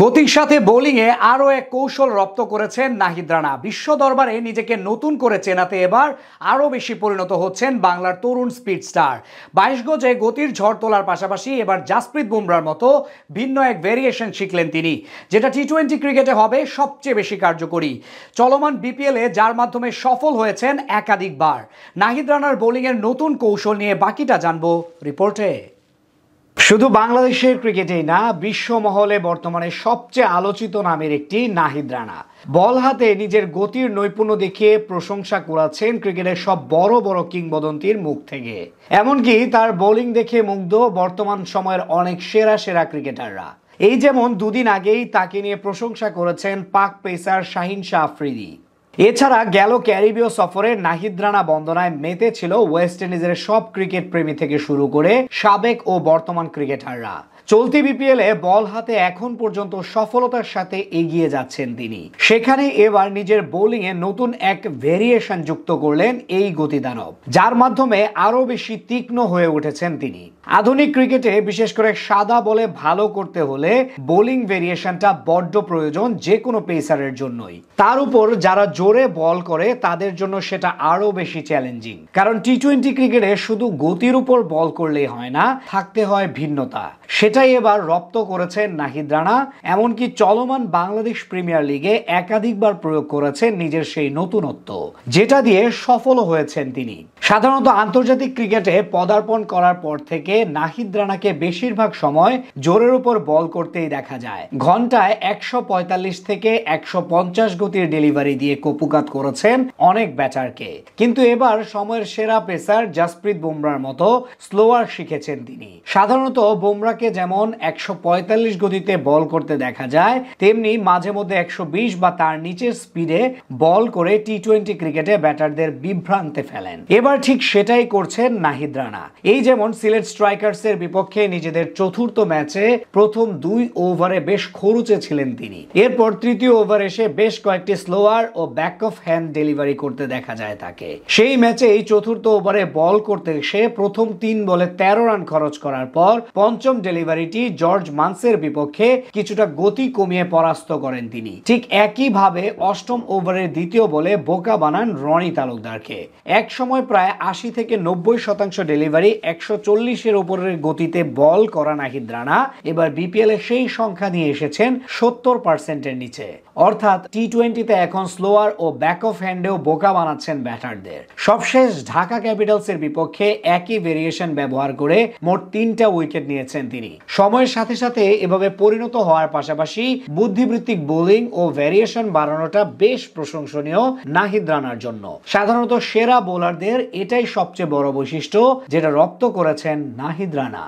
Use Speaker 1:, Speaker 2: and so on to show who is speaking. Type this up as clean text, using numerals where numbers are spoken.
Speaker 1: গতির সাথে বোলিংয়ে আরও এক কৌশল রপ্ত করেছেন নাহিদ রানা। বিশ্ব দরবারে নিজেকে নতুন করে চেনাতে এবার আরও বেশি পরিণত হচ্ছেন বাংলার তরুণ স্পিড স্টার। 22 গজে গতির ঝড় তোলার পাশাপাশি এবার জাসপ্রীত বুমরার মতো ভিন্ন এক ভেরিয়েশন শিখলেন তিনি, যেটা টি-20 ক্রিকেটে হবে সবচেয়ে বেশি কার্যকরী। চলমান বিপিএলে যার মাধ্যমে সফল হয়েছেন একাধিকবার। নাহিদ রানার বোলিংয়ের নতুন কৌশল নিয়ে বাকিটা জানবো রিপোর্টে। শুধু বাংলাদেশের ক্রিকেটেই না, বিশ্ব মহলে বর্তমানে সবচেয়ে আলোচিত নামের একটি নাহিদ রানা। বল হাতে নিজের গতির নৈপুণ্য দেখিয়ে প্রশংসা কুড়াচ্ছেন ক্রিকেটের সব বড় বড় কিংবদন্তির মুখ থেকে। এমনকি তার বোলিং দেখে মুগ্ধ বর্তমান সময়ের অনেক সেরা সেরা ক্রিকেটাররা। এই যেমন দুদিন আগেই তাকে নিয়ে প্রশংসা করেছেন পাক পেসার শাহিন শাহ আফ্রিদি। এছাড়া গেল ক্যারিবীয় সফরে নাহিদ রানা বন্দনায় মেতে ছিল ওয়েস্ট ইন্ডিজের সব ক্রিকেট প্রেমী থেকে শুরু করে সাবেক ও বর্তমান ক্রিকেটাররা। চলতি বিপিএলে বল হাতে এখন পর্যন্ত সফলতার সাথে এগিয়ে যাচ্ছেন তিনি। সেখানে এবার নিজের বোলিংয়ে নতুন এক ভেরিয়েশন যুক্ত করলেন এই গতিদানব, যার মাধ্যমে আরো বেশি তীক্ষ্ণ হয়ে উঠেছেন তিনি। আধুনিক ক্রিকেটে বিশেষ করে সাদা বলে ভালো করতে হলে বোলিং ভেরিয়েশনটা বড্ড প্রয়োজন যে কোনো পেসারের জন্যই। তার উপর যারা জোরে বল করে তাদের জন্য সেটা আরো বেশি চ্যালেঞ্জিং, কারণ টি-20 ক্রিকেটে শুধু গতির উপর বল করলেই হয় না, থাকতে হয় ভিন্নতা। সেটাই এবার রপ্ত করেছেন নাহিদ রানা। এমনকি চলমান বাংলাদেশ প্রিমিয়ার লিগে একাধিকবার প্রয়োগ করেছেন নিজের সেই নতুনত্ব, যেটা দিয়ে সফল হয়েছেন তিনি। সাধারণত আন্তর্জাতিক ক্রিকেটে পদার্পণ করার পর থেকে নাহিদ রানাকে বেশিরভাগ সময় জোরের উপর বল করতেই দেখা যায়। ঘন্টায় 145 থেকে 150 গতির ডেলিভারি দিয়ে কপুকাত করেছেন অনেক ব্যাটারকে। কিন্তু এবার সময়ের সেরা পেসার জাসপ্রীত বুমরার মতো স্লোয়ার শিখেছেন তিনি। সাধারণত বুমরাকে যেমন 145 গতিতে বল করতে দেখা যায়, তেমনি মাঝে মধ্যে 120 বা তার নিচের স্পিডে বল করে টি-20 ক্রিকেটে ব্যাটারদের বিভ্রান্তে ফেলেন। এবার ঠিক সেটাই করছেন নাহিদ রানা। এই যেমন সিলেট স্ট্রাইকার্সের বিপক্ষে নিজেদের চতুর্থ ম্যাচে প্রথম 2 ওভারে বেশ খরুচে ছিলেন তিনি। এরপর তৃতীয় ওভার এসে বেশ কয়েকটি স্লোয়ার ও ব্যাক অফ হ্যান্ড ডেলিভারি করতে দেখা যায় তাকে। সেই ম্যাচে এই চতুর্থ ওভারে বল করতে এসে প্রথম 3 বলে 13 রান খরচ করার পর পঞ্চম ডেলিভারিটি জর্জ মান্সের বিপক্ষে কিছুটা গতি কমিয়ে পরাস্ত করেন তিনি। ঠিক একইভাবে অষ্টম ওভারের দ্বিতীয় বলে বোকা বানান রনি তালুকদারকে। এক সময় প্রায় 80 থেকে 90% ডেলিভারি 140-এর উপরের গতিতে বল করা নাহিদ রানা এবার বিপিএল এ সেই সংখ্যা নিয়ে এসেছেন 70%-এর নিচে। অর্থাৎ টি-20-তে এখন স্লোয়ার ও ব্যাক অফ হ্যান্ডেও বোকা বানাচ্ছেন ব্যাটারদের। সবশেষ ঢাকা ক্যাপিটালসের বিপক্ষে একই ভেরিয়েশন ব্যবহার করে মোট 3টা উইকেট নিয়েছেন তিনি। সময়ের সাথে সাথে এভাবে পরিণত হওয়ার পাশাপাশি বুদ্ধিবৃত্তিক বোলিং ও ভেরিয়েশন বাড়ানোটা বেশ প্রশংসনীয় নাহিদ রানার জন্য। সাধারণত সেরা বোলারদের এটাই সবচেয়ে বড় বৈশিষ্ট্য, যেটা রপ্ত করেছেন নাহিদ রানা।